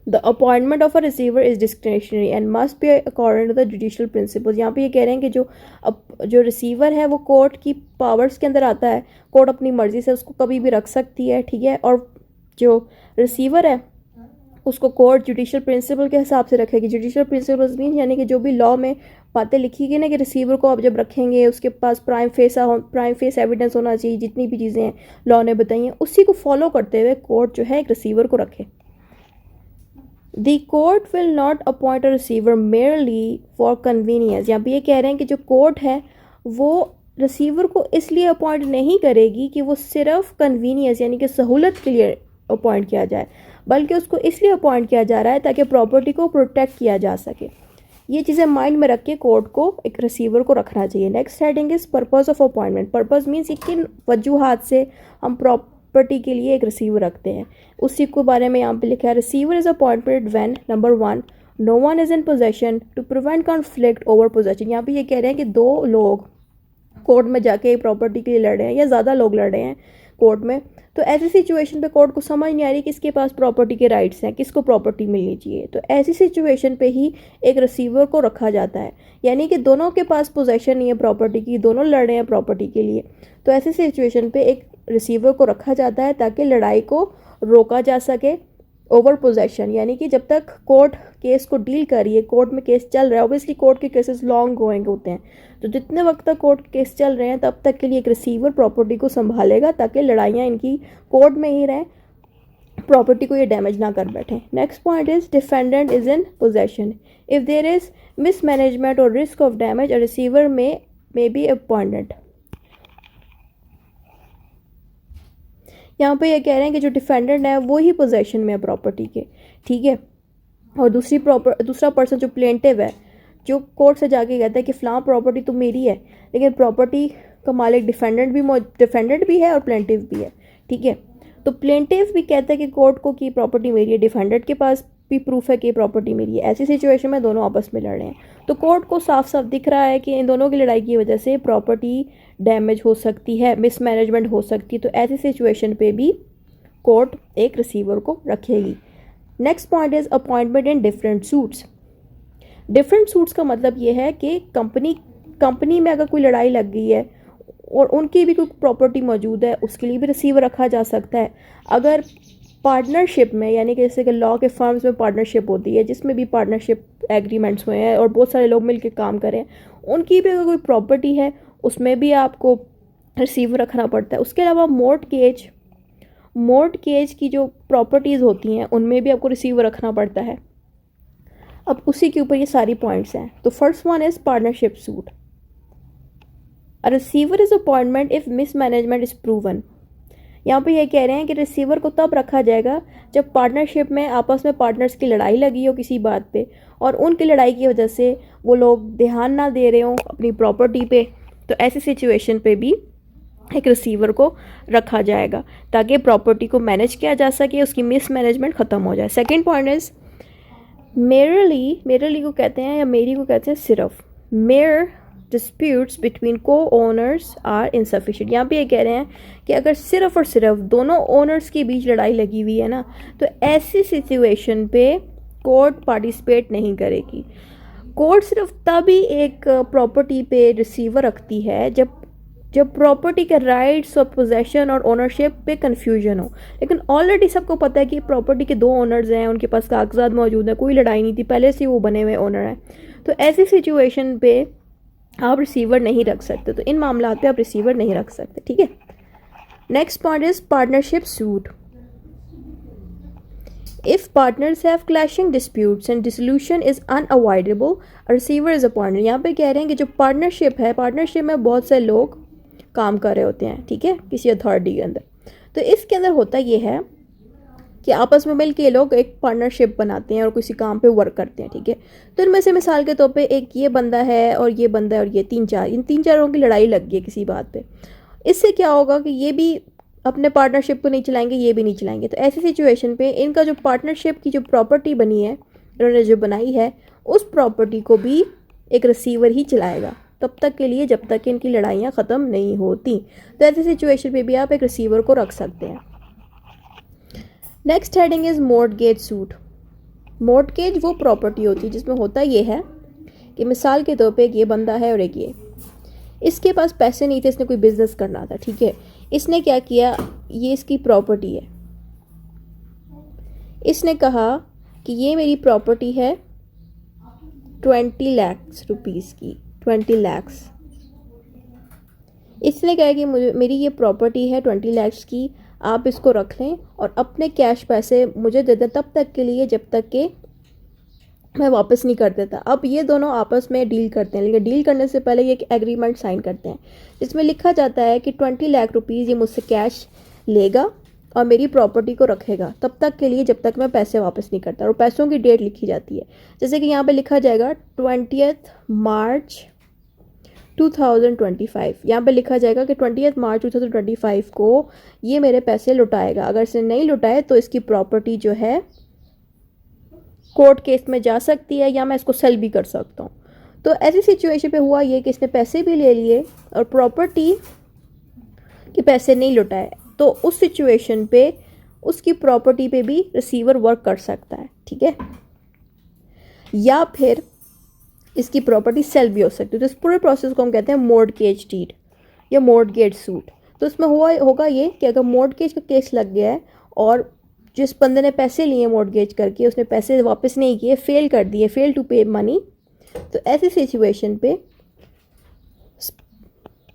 The appointment of a receiver is discretionary and must be according to the judicial principles. यहाँ पे ये कह रहे हैं कि जो रिसीवर है वो कोर्ट की पावर्स के अंदर आता है, कोर्ट अपनी मर्जी से उसको कभी भी रख सकती है, ठीक है। और जो रिसीवर है उसको कोर्ट जुडिशियल प्रिंसिपल के हिसाब से रखेगी। जुडिशियल प्रिंसिपल्स मीन यानी कि जो भी लॉ में बातें लिखी गई ना कि रिसीवर को आप जब रखेंगे उसके पास प्राइम फेस एविडेंस होना चाहिए, जितनी भी चीज़ें हैं लॉ ने बताई हैं उसी को फॉलो करते हुए कोर्ट जो है एक रिसीवर को रखे। The court will not appoint a receiver merely for convenience। यहाँ पे ये कह रहे हैं कि जो कोर्ट है वो रिसीवर को इसलिए अपॉइंट नहीं करेगी कि वो सिर्फ कन्वीनियंस यानी कि सहूलत के लिए अपॉइंट किया जाए, बल्कि उसको इसलिए अपॉइंट किया जा रहा है ताकि प्रॉपर्टी को प्रोटेक्ट किया जा सके। ये चीज़ें माइंड में रख के कोर्ट को एक रिसीवर को रखना चाहिए। Next heading is purpose of appointment. Purpose means किन वजूहात से हम प्रॉपर्टी के लिए एक रिसीवर रखते हैं, उसी के बारे में यहाँ पे लिखा है। Receiver is appointed when number 1 no one is in possession to prevent conflict over possession. यहाँ पे ये कह रहे हैं कि 2 लोग कोर्ट में जाके प्रॉपर्टी के लिए लड़ रहे हैं या ज़्यादा लोग लड़ रहे हैं, कोर्ट में। तो ऐसी सिचुएशन पे कोर्ट को समझ नहीं आ रही किसके पास प्रॉपर्टी के राइट्स हैं, किसको प्रॉपर्टी मिलनी चाहिए। तो ऐसी सिचुएशन पे ही एक रिसीवर को रखा जाता है, यानी कि दोनों के पास पोजेशन नहीं है प्रॉपर्टी की, दोनों लड़ रहे हैं प्रॉपर्टी के लिए। तो ऐसी सिचुएशन पे एक रिसीवर को रखा जाता है ताकि लड़ाई को रोका जा सके ओवर पोजेशन, यानी कि जब तक कोर्ट केस को डील कर रही है, कोर्ट में केस चल रहा है, ऑब्वियसली कोर्ट के केसेस लॉन्ग गोइंग होते हैं, तो जितने वक्त तक कोर्ट केस चल रहे हैं तब तक के लिए एक रिसीवर प्रॉपर्टी को संभालेगा ताकि लड़ाइयाँ इनकी कोर्ट में ही रहें, प्रॉपर्टी को ये डैमेज ना कर बैठे। Next point is defendant is in possession. If there is mismanagement or risk of damage, a receiver may be appointed. यहाँ पे ये कह रहे हैं कि जो डिफेंडेंट है वो ही पोजेशन में है प्रॉपर्टी के, ठीक है, और दूसरा पर्सन जो प्लेंटिव है, जो कोर्ट से जाके कहता है कि फ़लाँ प्रॉपर्टी तो मेरी है, लेकिन प्रॉपर्टी का मालिक डिफेंडेंट भी है और प्लेंटिव भी है, ठीक है। तो प्लेंटिव भी कहता है कि कोर्ट को कि प्रॉपर्टी मेरी है, डिफेंडेंट के पास भी प्रूफ है कि प्रॉपर्टी मेरी है। ऐसी सिचुएशन में दोनों आपस में लड़ रहे हैं, तो कोर्ट को साफ साफ दिख रहा है कि इन दोनों की लड़ाई की वजह से प्रॉपर्टी डैमेज हो सकती है, मिसमैनेजमेंट हो सकती है। तो ऐसी सिचुएशन पे भी कोर्ट एक रिसीवर को रखेगी। Next point is appointment in different suits. Different suits का मतलब ये है कि कंपनी में अगर कोई लड़ाई लग गई है और उनकी भी कोई प्रॉपर्टी मौजूद है, उसके लिए भी रिसीवर रखा जा सकता है। अगर पार्टनरशिप में, यानी कि जैसे कि लॉ के फर्म्स में पार्टनरशिप होती है जिसमें भी पार्टनरशिप एग्रीमेंट्स हुए हैं और बहुत सारे लोग मिलकर काम करें, उनकी भी अगर कोई प्रॉपर्टी है उसमें भी आपको रिसीवर रखना पड़ता है। उसके अलावा मोर्टगेज की जो प्रॉपर्टीज़ होती हैं उनमें भी आपको रिसीवर रखना पड़ता है। अब उसी के ऊपर ये सारी पॉइंट्स हैं। तो first one is partnership suit. A receiver is appointment if mismanagement is proven. यहाँ पे ये कह रहे हैं कि रिसीवर को तब रखा जाएगा जब पार्टनरशिप में आपस में पार्टनर्स की लड़ाई लगी हो किसी बात पे और उनकी लड़ाई की वजह से वो लोग ध्यान ना दे रहे हों अपनी प्रॉपर्टी पे। तो ऐसी सिचुएशन पे भी एक रिसीवर को रखा जाएगा ताकि प्रॉपर्टी को मैनेज किया जा सके, उसकी मिसमैनेजमेंट ख़त्म हो जाए। सेकेंड पॉइंट इज़ मेरली को कहते हैं या मेरी को कहते हैं सिर्फ। मेयर डिस्प्यूट्स बिटवीन को ओनर्स आर इनसफिशिएंट। यहाँ पे ये कह रहे हैं कि अगर सिर्फ और सिर्फ दोनों ओनर्स के बीच लड़ाई लगी हुई है ना, तो ऐसी सिचुएशन पे कोर्ट पार्टिसिपेट नहीं करेगी। कोर्ट सिर्फ तभी एक प्रॉपर्टी पे रिसीवर रखती है जब प्रॉपर्टी के राइट्स और पोजेशन और ओनरशिप पे कन्फ्यूजन हो। लेकिन ऑलरेडी सबको पता है कि प्रॉपर्टी के 2 ओनर्स हैं, उनके पास कागजात मौजूद हैं, कोई लड़ाई नहीं थी, पहले से वो बने हुए ओनर हैं। तो ऐसी सिचुएशन पे आप रिसीवर नहीं रख सकते। तो इन मामलों पे आप रिसीवर नहीं रख सकते, ठीक है। Next point is partnership suit. If partners have clashing disputes and dissolution is unavoidable, receiver is appointed. यहाँ पे कह रहे हैं कि जो पार्टनरशिप है, पार्टनरशिप में बहुत से लोग काम कर रहे होते हैं, ठीक है, किसी अथॉरिटी के अंदर। तो इसके अंदर होता ये है कि आपस में मिल के लोग एक पार्टनरशिप बनाते हैं और किसी काम पे वर्क करते हैं, ठीक है। तो इनमें से मिसाल के तौर पे एक ये बंदा है और ये बंदा है और ये इन तीन चारों की लड़ाई लग गई है किसी बात पे। इससे क्या होगा कि ये भी अपने पार्टनरशिप को नहीं चलाएंगे, ये भी नहीं चलाएंगे। तो ऐसी सिचुएशन पे इनका जो पार्टनरशिप की जो प्रॉपर्टी बनी है, इन्होंने जो बनाई है, उस प्रॉपर्टी को भी एक रिसीवर ही चलाएगा तब तक के लिए जब तक इनकी लड़ाइयाँ ख़त्म नहीं होती। तो ऐसी सिचुएशन पे भी आप एक रिसीवर को रख सकते हैं। Next heading is mortgage suit. Mortgage वो प्रॉपर्टी होती है जिसमें होता ये है कि मिसाल के तौर पे एक ये बंदा है और एक ये, इसके पास पैसे नहीं थे, इसने कोई बिजनेस करना था, ठीक है। इसने क्या किया, ये इसकी प्रॉपर्टी है, इसने कहा कि ये मेरी प्रॉपर्टी है 20 लाख रुपीज़ की, 20 लाख। इसने कहा कि मेरी ये प्रॉपर्टी है 20 लाख की, आप इसको रख लें और अपने कैश पैसे मुझे दे दें तब तक के लिए जब तक कि मैं वापस नहीं कर देता। अब ये दोनों आपस में डील करते हैं, लेकिन डील करने से पहले ये एक एग्रीमेंट साइन करते हैं जिसमें लिखा जाता है कि 20 लाख रुपीज़ ये मुझसे कैश लेगा और मेरी प्रॉपर्टी को रखेगा तब तक के लिए जब तक मैं पैसे वापस नहीं करता। और पैसों की डेट लिखी जाती है, जैसे कि यहाँ पे लिखा जाएगा 20 मार्च 2025। यहाँ पे लिखा जाएगा कि 20 मार्च 2025 को ये मेरे पैसे लुटाएगा। अगर इसने नहीं लुटाए तो इसकी प्रॉपर्टी जो है कोर्ट केस में जा सकती है या मैं इसको सेल भी कर सकता हूँ। तो ऐसी सिचुएशन पे हुआ ये कि इसने पैसे भी ले लिए और प्रॉपर्टी के पैसे नहीं लुटाए। तो उस सिचुएशन पे उसकी प्रॉपर्टी पे भी रिसीवर वर्क कर सकता है, ठीक है। या फिर इसकी प्रॉपर्टी सेल भी हो सकती है। तो इस पूरे प्रोसेस को हम कहते हैं मॉर्टगेज डीड या मॉर्टगेज सूट। तो इसमें होगा ये कि अगर मॉर्टगेज का केस लग गया है और जिस बंदे ने पैसे लिए मॉर्टगेज करके उसने पैसे वापस नहीं किए, फेल कर दिए, फेल टू पे मनी, तो ऐसी सिचुएशन पे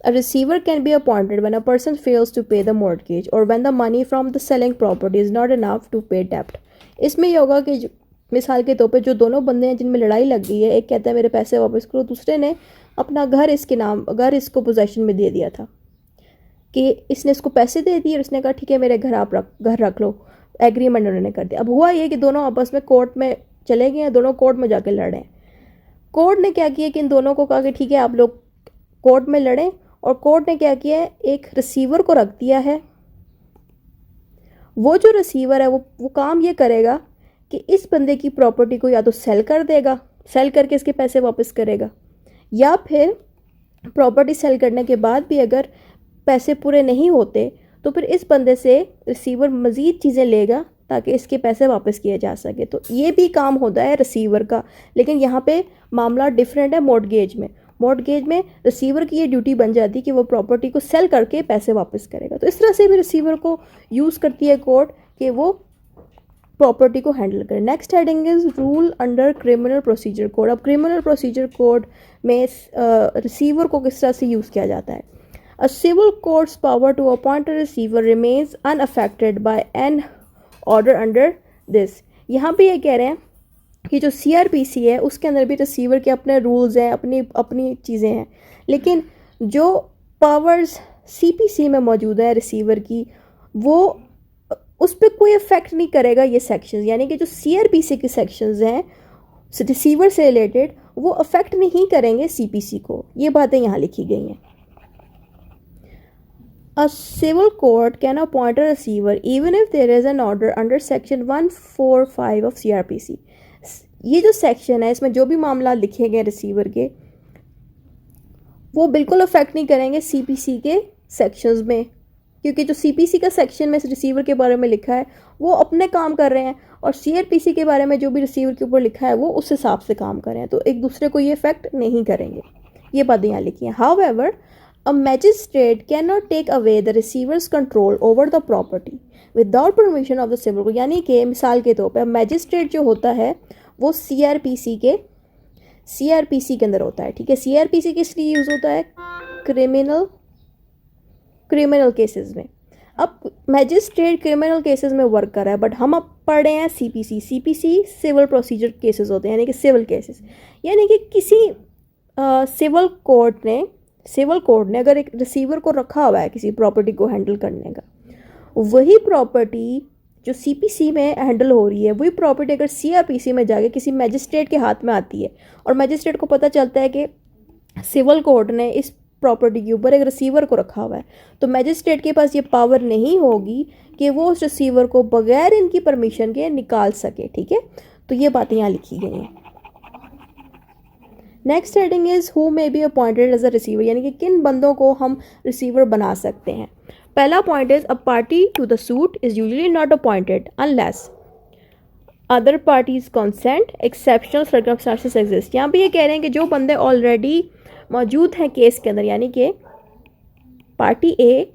a receiver can be appointed when a person fails to pay the mortgage or when the money from the selling property is not enough to pay debt। इसमें ये होगा कि मिसाल के तौर पे जो दोनों बंदे हैं जिनमें लड़ाई लग गई है, एक कहता है मेरे पैसे वापस करो, दूसरे ने अपना घर इसको पोजेशन में दे दिया था कि इसने इसको पैसे दे दिए और इसने कहा ठीक है मेरे घर रख लो, एग्रीमेंट उन्होंने कर दिया। अब हुआ ये कि दोनों आपस में कोर्ट में चले गए हैं, दोनों कोर्ट में जाके लड़े हैं। कोर्ट ने क्या किया कि इन दोनों को कहा कि ठीक है आप लोग कोर्ट में लड़ें, और कोर्ट ने क्या किया है, एक रिसीवर को रख दिया है। वो जो रिसीवर है वो काम ये करेगा कि इस बंदे की प्रॉपर्टी को या तो सेल कर देगा, सेल करके इसके पैसे वापस करेगा, या फिर प्रॉपर्टी सेल करने के बाद भी अगर पैसे पूरे नहीं होते तो फिर इस बंदे से रिसीवर मज़ीद चीज़ें लेगा ताकि इसके पैसे वापस किए जा सके। तो ये भी काम होता है रिसीवर का, लेकिन यहाँ पे मामला डिफरेंट है मॉर्टगेज में। मॉर्टगेज में रिसीवर की ये ड्यूटी बन जाती है कि वो प्रॉपर्टी को सेल करके पैसे वापस करेगा। तो इस तरह से भी रिसीवर को यूज़ करती है कोर्ट कि वो प्रॉपर्टी को हैंडल करे। Next heading is rule under criminal procedure code. अब क्रिमिनल प्रोसीजर कोड में रिसीवर को किस तरह से यूज़ किया जाता है। A civil court's power to appoint a receiver remains unaffected by an order under this. यहाँ पे ये कह रहे हैं कि जो CRPC है उसके अंदर भी रिसीवर के अपने रूल्स हैं, अपनी चीज़ें हैं, लेकिन जो पावर्स CPC में मौजूद है रिसीवर की, वो उस पर कोई इफेक्ट नहीं करेगा ये सेक्शंस। यानी कि जो CRPC के सेक्शंस हैं रिसीवर से रिलेटेड वो अफेक्ट नहीं करेंगे CPC को। ये बातें यहाँ लिखी गई हैं। A civil court can appoint a receiver even if there is an order under section 145 of CRPC। ये जो सेक्शन है इसमें जो भी मामला लिखे गए रिसीवर के वो बिल्कुल अफेक्ट नहीं करेंगे CPC के सेक्शंस में, क्योंकि जो CPC का सेक्शन में रिसीवर के बारे में लिखा है वो अपने काम कर रहे हैं और CRPC के बारे में जो भी रिसीवर के ऊपर लिखा है वो उस हिसाब से काम कर रहे हैं, तो एक दूसरे को ये इफेक्ट नहीं करेंगे। ये बातें यहाँ लिखी हैं। However, a magistrate cannot take away the receiver's control over the property without permission of the civil court। यानी कि मिसाल के तौर पर मैजिस्ट्रेट जो होता है वो CRPC के अंदर होता है, ठीक है। CRPC किस लिए यूज़ होता है, क्रिमिनल केसेस में। अब मैजिस्ट्रेट क्रिमिनल केसेस में वर्क कर रहा है, बट हम अब पढ़ रहे हैं CPC सिविल प्रोसीजर केसेस होते हैं, यानी कि सिविल केसेस। यानी कि किसी सिविल कोर्ट ने अगर एक रिसीवर को रखा हुआ है किसी प्रॉपर्टी को हैंडल करने का, वही प्रॉपर्टी जो CPC में हैंडल हो रही है वही प्रॉपर्टी अगर CRPC में जाके किसी मैजिस्ट्रेट के हाथ में आती है और मैजिस्ट्रेट को पता चलता है कि सिविल कोर्ट ने इस प्रॉपर्टी के ऊपर एक रिसीवर को रखा हुआ है, तो मैजिस्ट्रेट के पास ये पावर नहीं होगी कि वो उस रिसीवर को बगैर इनकी परमिशन के निकाल सके, ठीक है। तो ये बातें यहाँ लिखी गई हैं। Next heading is who may be appointed as a receiver, यानी कि किन बंदों को हम रिसीवर बना सकते हैं। पहला point is a party to the suit is usually not appointed unless other parties consent, exceptional circumstances exist. यहाँ पे ये कह रहे हैं कि जो बंदे ऑलरेडी मौजूद हैं केस के अंदर, यानी कि पार्टी A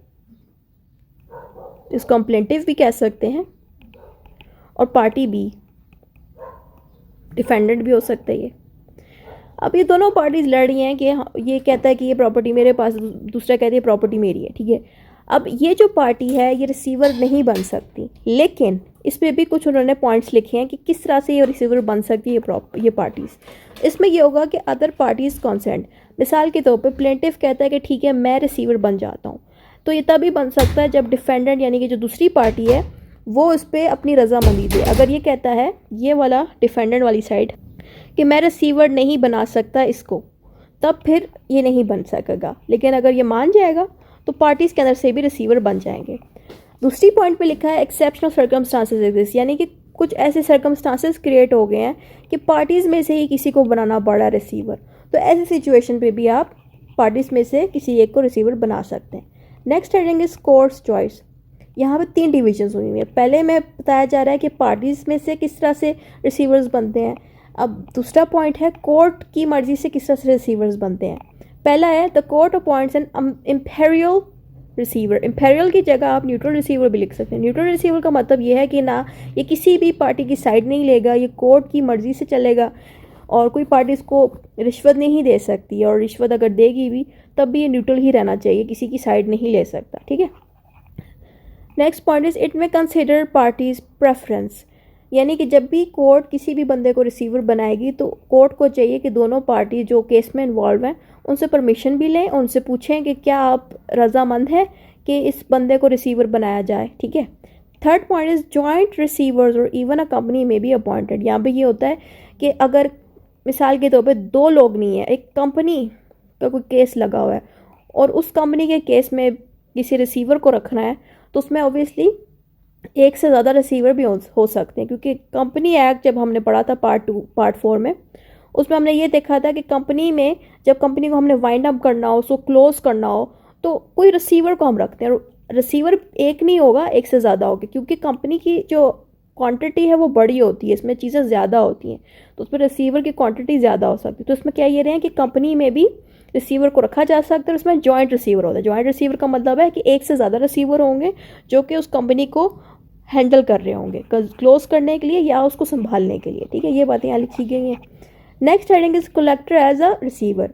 इसको हम प्लेंटिव भी कह सकते हैं और पार्टी B डिफेंडेंट भी हो सकता है ये। अब ये दोनों पार्टीज लड़ रही हैं कि ये कहता है कि ये प्रॉपर्टी मेरे पास, दूसरा कहती है प्रॉपर्टी मेरी है, ठीक है। अब ये जो पार्टी है ये रिसीवर नहीं बन सकती, लेकिन इस पर भी कुछ उन्होंने पॉइंट्स लिखे हैं कि किस तरह से ये रिसीवर बन सकती है ये पार्टीज़। इसमें ये होगा कि अदर पार्टीज़ कॉन्सेंट। मिसाल के तौर पे प्लेंटिव कहता है कि ठीक है मैं रिसीवर बन जाता हूँ, तो ये तभी बन सकता है जब डिफेंडेंट यानी कि जो दूसरी पार्टी है वो इस पर अपनी रजामंदी दे। अगर ये कहता है ये वाला डिफेंडेंट वाली साइड कि मैं रिसीवर नहीं बना सकता इसको, तब फिर ये नहीं बन सकेगा, लेकिन अगर ये मान जाएगा तो पार्टीज़ के अंदर से भी रिसीवर बन जाएंगे। दूसरी पॉइंट पे लिखा है एक्सेप्शनल सर्कमस्टांसेस एग्जिस्ट, यानी कि कुछ ऐसे सर्कमस्टांसेस क्रिएट हो गए हैं कि पार्टीज़ में से ही किसी को बनाना पड़ा रिसीवर, तो ऐसी सिचुएशन पे भी आप पार्टीज़ में से किसी एक को रिसीवर बना सकते हैं। Next heading is courts choice. यहाँ पे 3 डिविजन्स हुई हुई है। पहले में बताया जा रहा है कि पार्टीज़ में से किस तरह से रिसीवर्स बनते हैं। अब दूसरा पॉइंट है कोर्ट की मर्ज़ी से किस तरह से रिसीवर्स बनते हैं। पहला है the court appoints an impartial receiver. Impartial की जगह आप न्यूट्रल रिसीवर भी लिख सकते हैं। न्यूट्रल रिसीवर का मतलब ये है कि ना ये किसी भी पार्टी की साइड नहीं लेगा, ये कोर्ट की मर्ज़ी से चलेगा और कोई पार्टी इसको रिश्वत नहीं दे सकती, और रिश्वत अगर देगी भी तब भी ये न्यूट्रल ही रहना चाहिए, किसी की साइड नहीं ले सकता। ठीक है। नेक्स्ट पॉइंट इज इट में कंसिडर पार्टीज प्रेफरेंस, यानी कि जब भी कोर्ट किसी भी बंदे को रिसीवर बनाएगी तो कोर्ट को चाहिए कि दोनों पार्टी जो केस में इन्वॉल्व हैं उनसे परमिशन भी लें, उनसे पूछें कि क्या आप रजामंद हैं कि इस बंदे को रिसीवर बनाया जाए। ठीक है। Third point is joint receivers और इवन अ कंपनी में भी अपॉइंटेड। यहाँ पे ये होता है कि अगर मिसाल के तौर पे 2 लोग नहीं है, एक कंपनी का कोई केस लगा हुआ है और उस कंपनी के केस में किसी रिसीवर को रखना है तो उसमें ऑब्वियसली एक से ज़्यादा रिसीवर भी हो सकते हैं, क्योंकि कंपनी एक्ट जब हमने पढ़ा था पार्ट 4 में, उसमें हमने ये देखा था कि कंपनी में जब कंपनी को हमने वाइंड अप करना हो, उसको क्लोज करना हो, तो कोई रिसीवर को हम रखते हैं। रिसीवर एक नहीं होगा, एक से ज़्यादा होगा, क्योंकि कंपनी की जो क्वांटिटी है वो बड़ी होती है, इसमें चीज़ें ज़्यादा होती हैं, तो उसमें रिसीवर की क्वांटिटी ज़्यादा हो सकती है। तो इसमें क्या ये रहे हैं कि कंपनी में भी रिसीवर को रखा जा सकता है, उसमें जॉइंट रिसीवर होता है। जॉइंट रिसीवर का मतलब है कि एक से ज़्यादा रिसीवर होंगे जो कि उस कंपनी को हैंडल कर रहे होंगे, क्लोज करने के लिए या उसको संभालने के लिए। ठीक है, ये बातें यहाँ लिखी गई हैं। Next heading is collector as a receiver.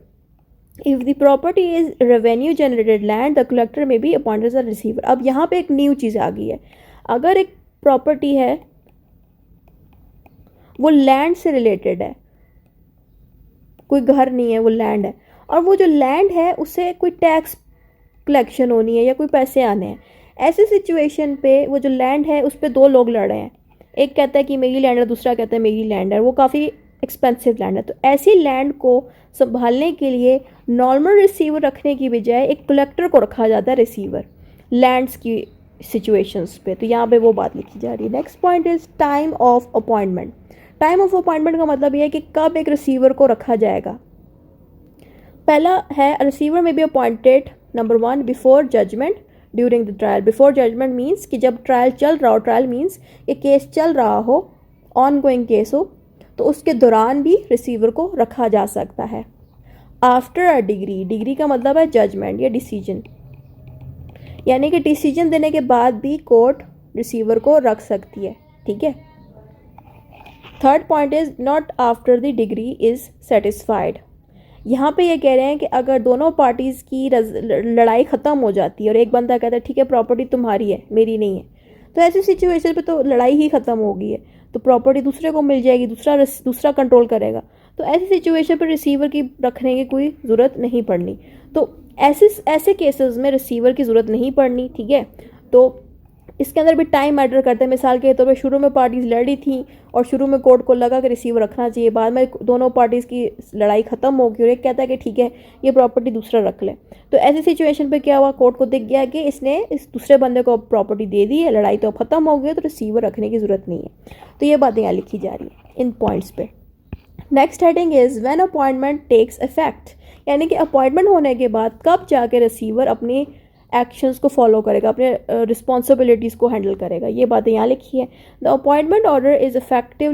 If the property is revenue generated land the collector may be appointed as a receiver. अब यहाँ पे एक न्यू चीज़ आ गई है। अगर एक प्रॉपर्टी है वो लैंड से रिलेटेड है, कोई घर नहीं है, वो लैंड है, और वो जो लैंड है उससे कोई टैक्स कलेक्शन होनी है या कोई पैसे आने हैं, ऐसी सिचुएशन पे वो जो लैंड है उस पर 2 लोग लड़ रहे हैं। एक कहता है कि मेरी लैंड है, दूसरा कहता है मेरी लैंड है, वो काफ़ी एक्सपेंसिव लैंड है। तो ऐसी लैंड को संभालने के लिए नॉर्मल रिसीवर रखने की बजाय एक कलेक्टर को रखा जाता है रिसीवर लैंड्स की सिचुएशंस पे। तो यहाँ पे वो बात लिखी जा रही है। Next point is time of appointment. Time of appointment का मतलब ये है कि कब एक रिसीवर को रखा जाएगा। पहला है receiver may be appointed number 1 before judgment during the trial. Before judgment means कि जब ट्रायल चल रहा हो, ट्रायल मीन्स कि केस चल रहा हो, ऑन गोइंग केस हो, तो उसके दौरान भी रिसीवर को रखा जा सकता है। आफ्टर अ डिग्री, डिग्री का मतलब है जजमेंट या डिसीजन, यानी कि डिसीजन देने के बाद भी कोर्ट रिसीवर को रख सकती है। ठीक है। Third point is not after the degree is satisfied. यहाँ पे ये कह रहे हैं कि अगर दोनों पार्टीज़ की लड़ाई ख़त्म हो जाती है और एक बंदा कहता है ठीक है प्रॉपर्टी तुम्हारी है मेरी नहीं है, तो ऐसी सिचुएशन पे तो लड़ाई ही ख़त्म हो गई है, तो प्रॉपर्टी दूसरे को मिल जाएगी, दूसरा कंट्रोल करेगा। तो ऐसी सिचुएशन पर रिसीवर की रखने की कोई ज़रूरत नहीं पड़नी। तो ऐसे केसेस में रिसीवर की ज़रूरत नहीं पड़नी। ठीक है। तो इसके अंदर भी टाइम मैटर करता है। मिसाल के तौर पर शुरू में पार्टीज लड़ी थी और शुरू में कोर्ट को लगा कि रिसीवर रखना चाहिए, बाद में दोनों पार्टीज़ की लड़ाई ख़त्म हो गई और एक कहता है कि ठीक है ये प्रॉपर्टी दूसरा रख ले। तो ऐसी सिचुएशन पे क्या हुआ, कोर्ट को दिख गया कि इसने इस दूसरे बंदे को प्रॉपर्टी दे दी है, लड़ाई तो ख़त्म हो गई, तो रिसीवर रखने की ज़रूरत नहीं है। तो ये बातें यहाँ लिखी जा रही है इन पॉइंट्स पे। Next heading is when appointment takes effect, यानी कि अपॉइंटमेंट होने के बाद कब जाके रिसीवर अपनी एक्शंस को फॉलो करेगा, अपने रिस्पॉन्सिबिलिटीज़ को हैंडल करेगा। ये बातें यहाँ लिखी है। The appointment order is effective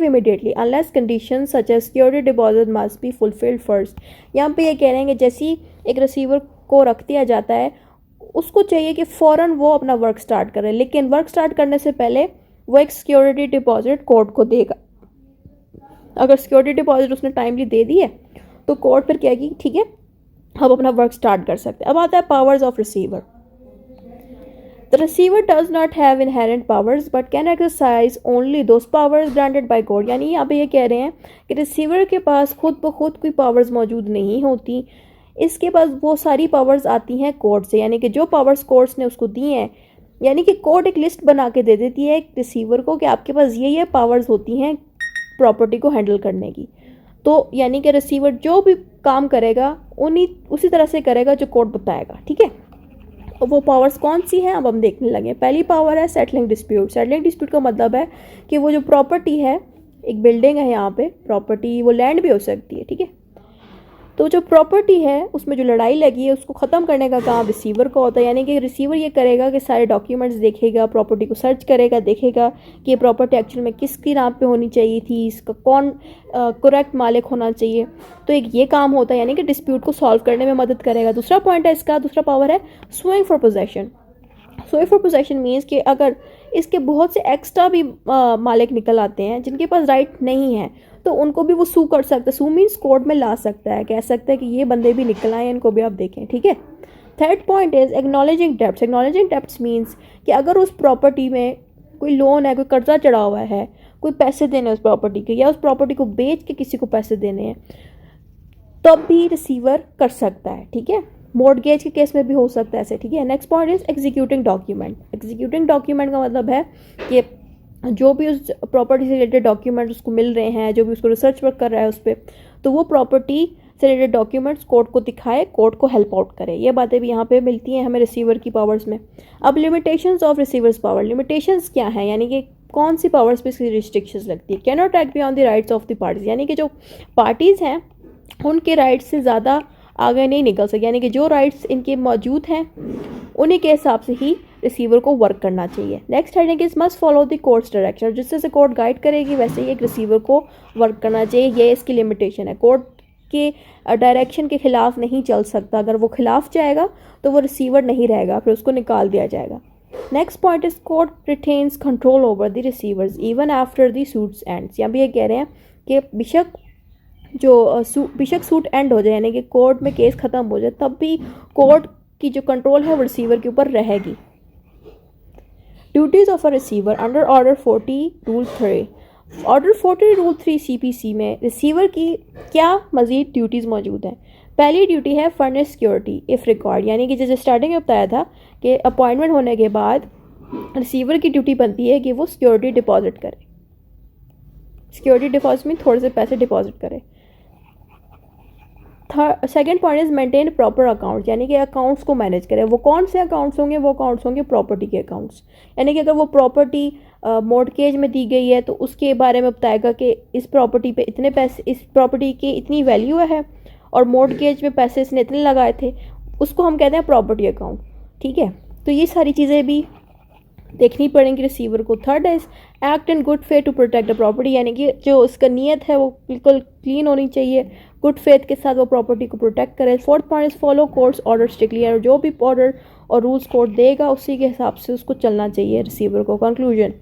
immediately unless condition such as security deposit must be fulfilled first. यहाँ पे ये कह रहे हैं कि जैसे ही एक रिसीवर को रख दिया जाता है उसको चाहिए कि फ़ौरन वो अपना वर्क स्टार्ट करे, लेकिन वर्क स्टार्ट करने से पहले वो एक सिक्योरिटी डिपॉजिट कोर्ट को देगा। अगर सिक्योरिटी डिपॉजिट उसने टाइमली दे दी है तो कोर्ट फिर कहेगी ठीक है हम अपना वर्क स्टार्ट कर सकते हैं। अब आता है powers of receiver. The receiver does not have inherent powers but can exercise only those powers granted by court. यानी यहाँ पे ये कह रहे हैं कि रिसीवर के पास खुद ब खुद कोई पावर्स मौजूद नहीं होती, इसके पास वो सारी पावर्स आती हैं कोर्ट से, यानी कि जो पावर्स कोर्ट्स ने उसको दी हैं, यानी कि कोर्ट एक लिस्ट बना के दे देती है रिसीवर को कि आपके पास ये पावर्स होती हैं प्रॉपर्टी को हैंडल करने की। तो यानी कि रिसीवर जो भी काम करेगा उसी तरह से करेगा जो कोर्ट बताएगा। ठीक है। और वो पावर्स कौन सी हैं अब हम देखने लगे। पहली पावर है सेटलिंग डिस्प्यूट। सेटलिंग डिस्प्यूट का मतलब है कि वो जो प्रॉपर्टी है, एक बिल्डिंग है यहाँ पे प्रॉपर्टी, वो लैंड भी हो सकती है। ठीक है। तो जो प्रॉपर्टी है उसमें जो लड़ाई लगी है उसको ख़त्म करने का काम रिसीवर का होता है, यानी कि रिसीवर ये करेगा कि सारे डॉक्यूमेंट्स देखेगा, प्रॉपर्टी को सर्च करेगा, देखेगा कि ये प्रॉपर्टी एक्चुअल में किसकी नाम पे होनी चाहिए थी, इसका कौन करेक्ट मालिक होना चाहिए। तो एक ये काम होता है, यानी कि डिस्प्यूट को सॉल्व करने में मदद करेगा। दूसरा पॉइंट है इसका, दूसरा पावर है sewing for possession. Sewing for possession means कि अगर इसके बहुत से एक्स्ट्रा भी मालिक निकल आते हैं जिनके पास राइट नहीं है, तो उनको भी वो सू कर सकता है। सू मीन्स कोर्ट में ला सकता है, कह सकता है कि ये बंदे भी निकल आए, इनको भी आप देखें, ठीक है। Third point is acknowledging debts. Acknowledging debts means कि अगर उस प्रॉपर्टी में कोई लोन है, कोई कर्जा चढ़ा हुआ है, कोई पैसे देने उस प्रॉपर्टी के, या उस प्रॉपर्टी को बेच के किसी को पैसे देने हैं, तब भी रिसीवर कर सकता है, ठीक है। मॉर्गेज के केस में भी हो सकता है ऐसे, ठीक है। Next point is executing document. Executing document का मतलब है कि जो भी उस प्रॉपर्टी से रिलेटेड डॉक्यूमेंट उसको मिल रहे हैं, जो भी उसको रिसर्च वर्क कर रहा है उस पर, तो वो प्रॉपर्टी से रिलेटेड डॉक्यूमेंट्स कोर्ट को दिखाए, कोर्ट को हेल्प आउट करे। ये बातें भी यहाँ पे मिलती हैं हमें रिसीवर की पावर्स में। अब limitations of receivers power. Limitations क्या है, यानी कि कौन सी पावर्स पे इसकी रिस्ट्रिक्शंस लगती है। Can not act beyond the rights of the parties, यानी कि जो पार्टीज़ हैं उनके राइट्स से ज़्यादा आगे नहीं निकल सके, यानी कि जो राइट्स इनके मौजूद हैं उन्हीं के हिसाब से ही रिसीवर को वर्क करना चाहिए। Next heading is must follow the courts direction. जिससे से कोर्ट गाइड करेगी वैसे ही एक रिसीवर को वर्क करना चाहिए, ये इसकी लिमिटेशन है। कोर्ट के डायरेक्शन के खिलाफ नहीं चल सकता, अगर वो खिलाफ जाएगा तो वो रिसीवर नहीं रहेगा, फिर उसको निकाल दिया जाएगा। Next point is court retains control over the receivers even after the suits ends. यहाँ भी ये कह रहे हैं कि बेशक सूट एंड हो जाए, यानी कि कोर्ट में केस ख़त्म हो जाए, तब भी कोर्ट की जो कंट्रोल है वो रिसीवर के ऊपर रहेगी। Duties of a receiver under order 40 rule 3। Order 40 rule 3 CPC में रिसीवर की क्या मज़ीद ड्यूटीज़ मौजूद हैं। पहली ड्यूटी है फर्निश सिक्योरिटी इफ़ रिक्वायर्ड, यानी कि जैसे स्टार्टिंग में बताया था कि अपॉइंटमेंट होने के बाद रिसीवर की ड्यूटी बनती है कि वो सिक्योरिटी डिपॉजिट करे। सिक्योरिटी डिपॉजिट में थोड़े से पैसे डिपॉजिट करे। Second point is maintain proper accounts, यानी कि अकाउंट्स को मैनेज करें। वो कौन से अकाउंट्स होंगे, वो अकाउंट्स होंगे प्रॉपर्टी के अकाउंट्स, यानी कि अगर वो प्रॉपर्टी मॉर्टगेज में दी गई है तो उसके बारे में बताएगा कि इस प्रॉपर्टी पे इतने पैसे, इस प्रॉपर्टी की इतनी वैल्यू है और मॉर्टगेज में पैसे इसने इतने लगाए थे, उसको हम कहते हैं प्रॉपर्टी अकाउंट, ठीक है। तो ये सारी चीज़ें भी देखनी पड़ेंगी रिसीवर को। Third is act in good faith to protect the property, यानी कि जो उसका नीयत है वो बिल्कुल क्लीन होनी चाहिए, गुड फेथ के साथ वो प्रॉपर्टी को प्रोटेक्ट करे। Fourth point is follow courts order strictly, और जो भी ऑर्डर और रूल्स कोर्ट देगा उसी के हिसाब से उसको चलना चाहिए रिसीवर को। Conclusion,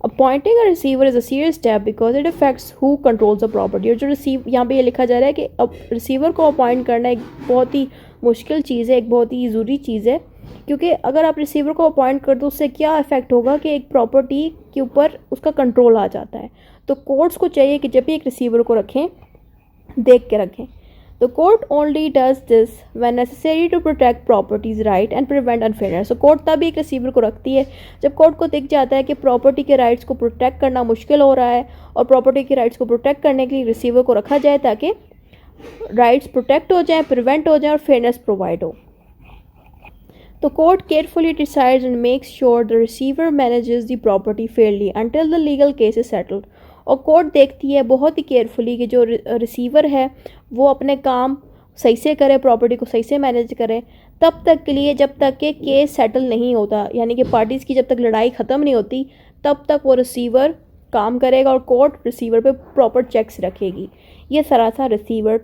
appointing a receiver is a serious step because it affects who controls the property. और जो यहाँ पे ये लिखा जा रहा है कि अब रिसीवर को अपॉइंट करना एक बहुत ही मुश्किल चीज़ है, एक बहुत ही ज़रूरी चीज़ है, क्योंकि अगर आप रिसीवर को अपॉइंट कर दो उससे क्या इफेक्ट होगा कि एक प्रॉपर्टी के ऊपर उसका कंट्रोल आ जाता है। तो कोर्ट्स को चाहिए कि जब भी एक रिसीवर को रखें, देख के रखें। तो court only does this when necessary to protect property's right and prevent unfairness. तो कोर्ट तभी एक रिसीवर को रखती है जब कोर्ट को दिख जाता है कि प्रॉपर्टी के राइट्स को प्रोटेक्ट करना मुश्किल हो रहा है, और प्रॉपर्टी के राइट्स को प्रोटेक्ट करने के लिए रिसीवर को रखा जाए ताकि राइट्स प्रोटेक्ट हो जाए, प्रिवेंट हो जाए और फेयरनेस प्रोवाइड हो। तो court carefully decides and makes sure the receiver manages the property Fairlie until the legal case is settled. और कोर्ट देखती है बहुत ही केयरफुली कि जो रिसीवर है वो अपने काम सही से करे, प्रॉपर्टी को सही से मैनेज करे, तब तक के लिए जब तक कि केस सेटल नहीं होता, यानी कि पार्टीज़ की जब तक लड़ाई ख़त्म नहीं होती तब तक वो रिसीवर काम करेगा और कोर्ट रिसीवर पे प्रॉपर चेक्स रखेगी। ये सरासर रिसीवर